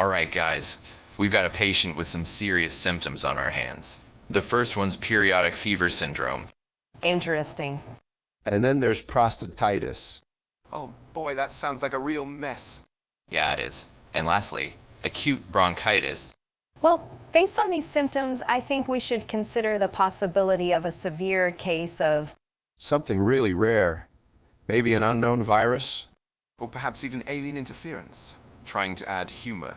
Alright guys, we've got a patient with some serious symptoms on our hands. The first one's periodic fever syndrome. Interesting. And then there's prostatitis. Oh boy, that sounds like a real mess. Yeah, it is. And lastly, acute bronchitis. Well, based on these symptoms, I think we should consider the possibility of a severe case of... Something really rare. Maybe an unknown virus? Or perhaps even alien interference, trying to add humor.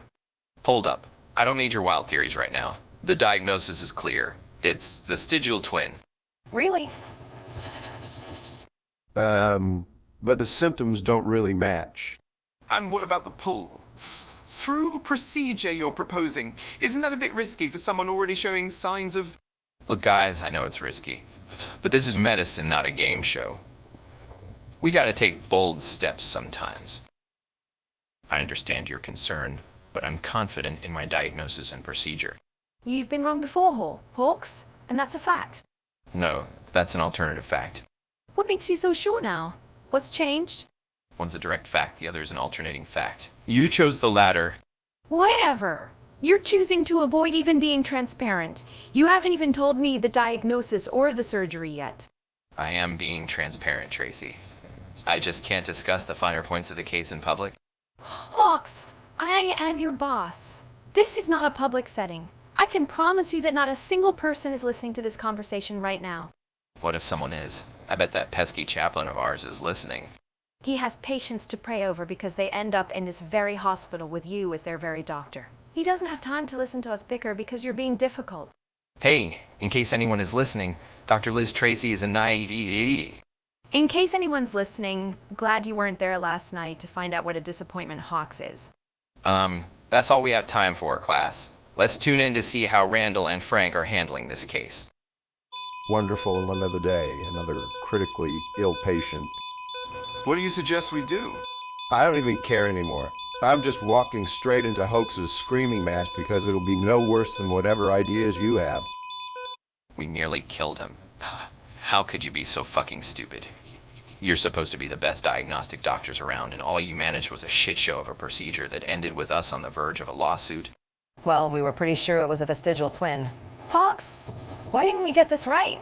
Hold up. I don't need your wild theories right now. The diagnosis is clear. It's vestigial twin. Really? But the symptoms don't really match. And what about the pull? Through procedure you're proposing? Isn't that a bit risky for someone already showing signs of... Look guys, I know it's risky. But this is medicine, not a game show. We gotta take bold steps sometimes. I understand your concern, but I'm confident in my diagnosis and procedure. You've been wrong before, Hawks, and that's a fact. No, that's an alternative fact. What makes you so sure now? What's changed? One's a direct fact, the other's an alternating fact. You chose the latter. Whatever. You're choosing to avoid even being transparent. You haven't even told me the diagnosis or the surgery yet. I am being transparent, Tracy. I just can't discuss the finer points of the case in public. Hawks, I am your boss. This is not a public setting. I can promise you that not a single person is listening to this conversation right now. What if someone is? I bet that pesky chaplain of ours is listening. He has patients to pray over because they end up in this very hospital with you as their very doctor. He doesn't have time to listen to us bicker because you're being difficult. Hey, in case anyone is listening, Dr. Liz Tracy is a naive. In case anyone's listening, glad you weren't there last night to find out what a disappointment Hawks is. That's all we have time for, class. Let's tune in to see how Randall and Frank are handling this case. Wonderful, another day, another critically ill patient. What do you suggest we do? I don't even care anymore. I'm just walking straight into Hoax's screaming match because it'll be no worse than whatever ideas you have. We nearly killed him. How could you be so fucking stupid? You're supposed to be the best diagnostic doctors around, and all you managed was a shit show of a procedure that ended with us on the verge of a lawsuit. Well, we were pretty sure it was a vestigial twin. Hawks, why didn't we get this right?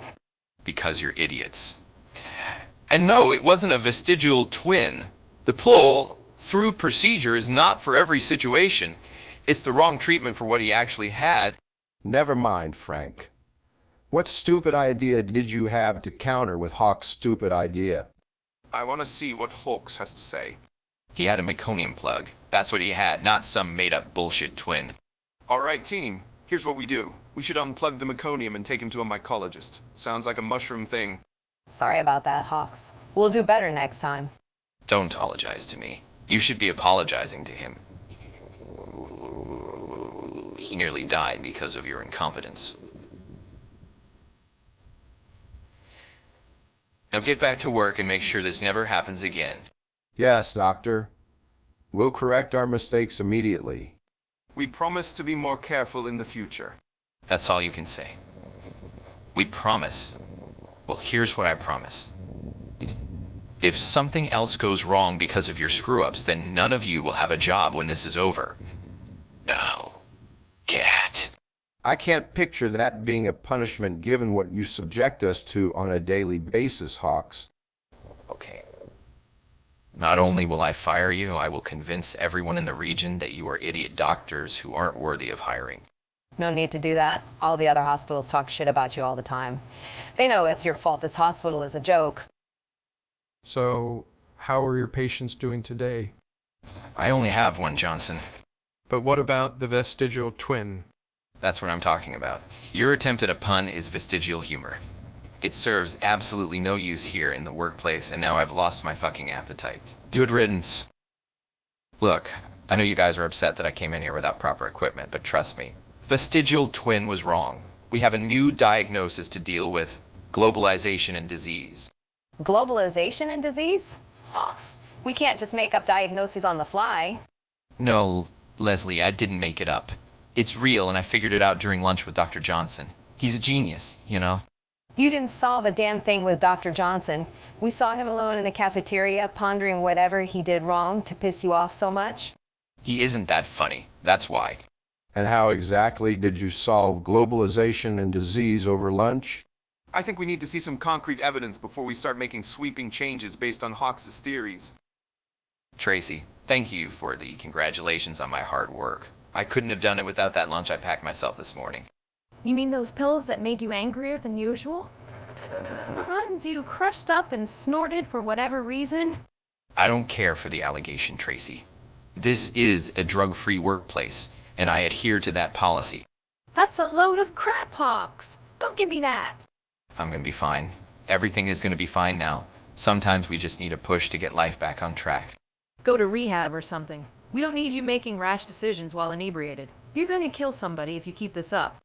Because you're idiots. And no, it wasn't a vestigial twin. The pull-through procedure is not for every situation. It's the wrong treatment for what he actually had. Never mind, Frank. What stupid idea did you have to counter with Hawk's stupid idea? I want to see what Hawks has to say. He had a Myconium plug. That's what he had, not some made-up bullshit twin. Alright team, here's what we do. We should unplug the Myconium and take him to a mycologist. Sounds like a mushroom thing. Sorry about that, Hawks. We'll do better next time. Don't apologize to me. You should be apologizing to him. He nearly died because of your incompetence. Now get back to work and make sure this never happens again. Yes, Doctor. We'll correct our mistakes immediately. We promise to be more careful in the future. That's all you can say. We promise. Well, here's what I promise. If something else goes wrong because of your screw-ups, then none of you will have a job when this is over. Now, get. I can't picture that being a punishment given what you subject us to on a daily basis, Hawks. Okay. Not only will I fire you, I will convince everyone in the region that you are idiot doctors who aren't worthy of hiring. No need to do that. All the other hospitals talk shit about you all the time. They know it's your fault this hospital is a joke. So, how are your patients doing today? I only have one, Johnson. But what about the vestigial twin? That's what I'm talking about. Your attempt at a pun is vestigial humor. It serves absolutely no use here in the workplace, and now I've lost my fucking appetite. Good riddance. Look, I know you guys are upset that I came in here without proper equipment, but trust me, vestigial twin was wrong. We have a new diagnosis to deal with: globalization and disease. Globalization and disease? Hawks, we can't just make up diagnoses on the fly. No, Leslie, I didn't make it up. It's real, and I figured it out during lunch with Dr. Johnson. He's a genius, you know? You didn't solve a damn thing with Dr. Johnson. We saw him alone in the cafeteria pondering whatever he did wrong to piss you off so much. He isn't that funny. That's why. And how exactly did you solve globalization and disease over lunch? I think we need to see some concrete evidence before we start making sweeping changes based on Hawks' theories. Tracy, thank you for the congratulations on my hard work. I couldn't have done it without that lunch I packed myself this morning. You mean those pills that made you angrier than usual? Ones you crushed up and snorted for whatever reason? I don't care for the allegation, Tracy. This is a drug-free workplace, and I adhere to that policy. That's a load of crap, Hawks. Don't give me that. I'm gonna be fine. Everything is gonna be fine now. Sometimes we just need a push to get life back on track. Go to rehab or something. We don't need you making rash decisions while inebriated. You're gonna kill somebody if you keep this up.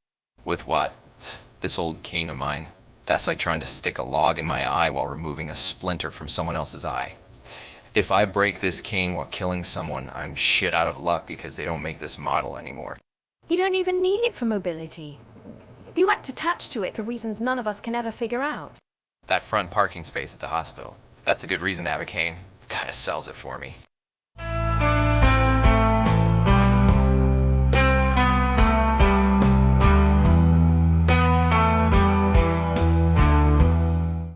With what? This old cane of mine. That's like trying to stick a log in my eye while removing a splinter from someone else's eye. If I break this cane while killing someone, I'm shit out of luck because they don't make this model anymore. You don't even need it for mobility. You act attached to it for reasons none of us can ever figure out. That front parking space at the hospital. That's a good reason to have a cane. Kinda sells it for me.